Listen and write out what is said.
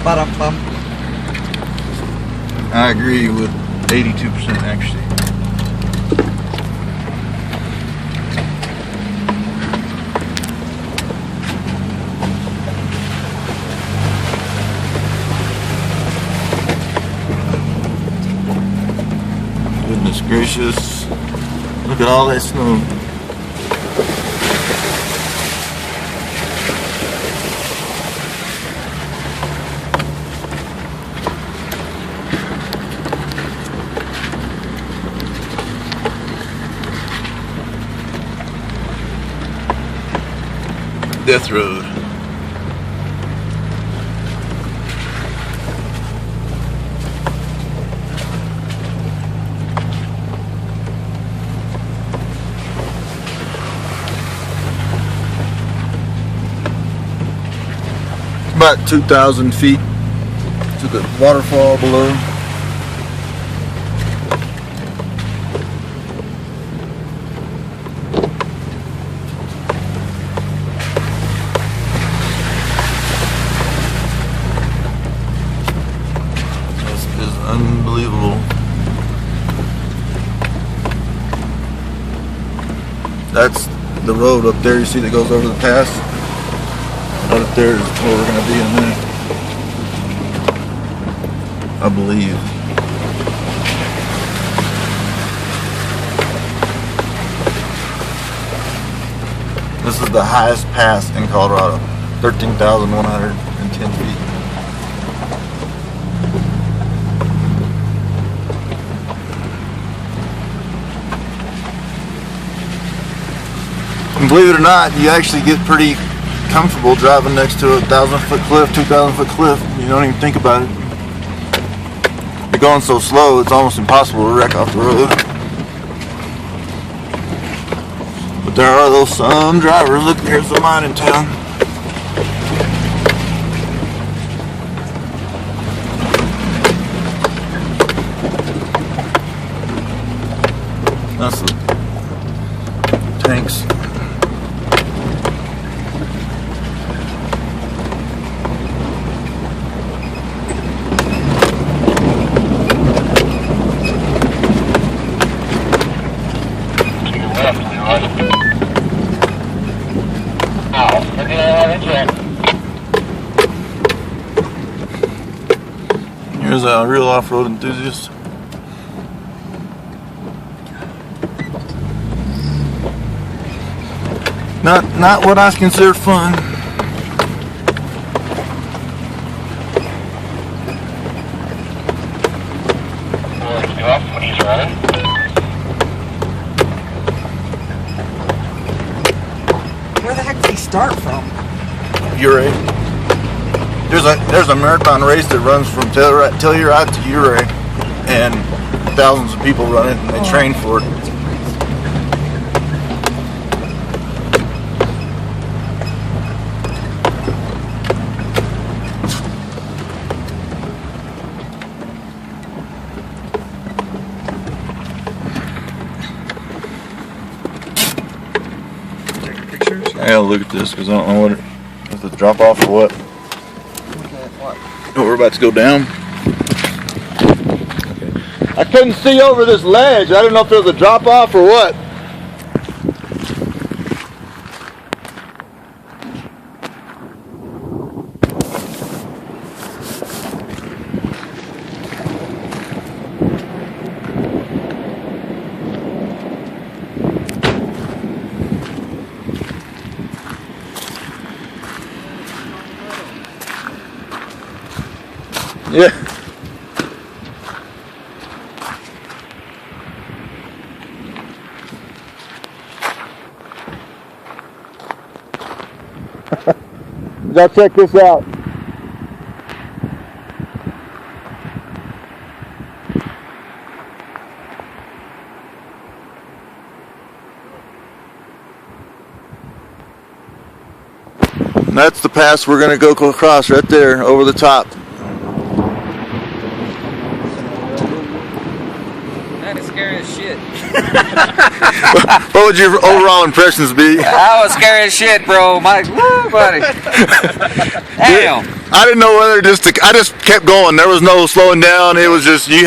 Ba-dum-bum. I agree with 82% actually. Goodness gracious. Look at all that snow. Death Road. About 2,000 feet to the waterfall below. Unbelievable. That's the road up there you see that goes over the pass. Right up there is where we're going to be in a minute, I believe. This is the highest pass in Colorado, 13,110 feet. And believe it or not, you actually get pretty comfortable driving next to a 1,000-foot cliff, 2,000-foot cliff. You don't even think about it. You're going so slow, it's almost impossible to wreck off the road. But there are those some drivers. Look, here's the mine in town. That's the tanks. Here's a real off-road enthusiast. Not what I consider fun. When he's running. Where the heck did he start from? Ouray. There's a marathon race that runs from Telluride to Ouray, and thousands of people run it, and they train for it. I gotta look at this because I don't know what if it's drop off or what. Looking at what? Oh, we're about to go down. Okay. I couldn't see over this ledge. I didn't know if there was a drop off or what. Yeah. Y'all check this out. And that's the pass we're going to go across right there over the top. kind of scary as shit. What would your overall impressions be? I was scary as shit, bro. My, woo, buddy. Damn. I didn't know whether I just kept going. There was no slowing down. It was just you.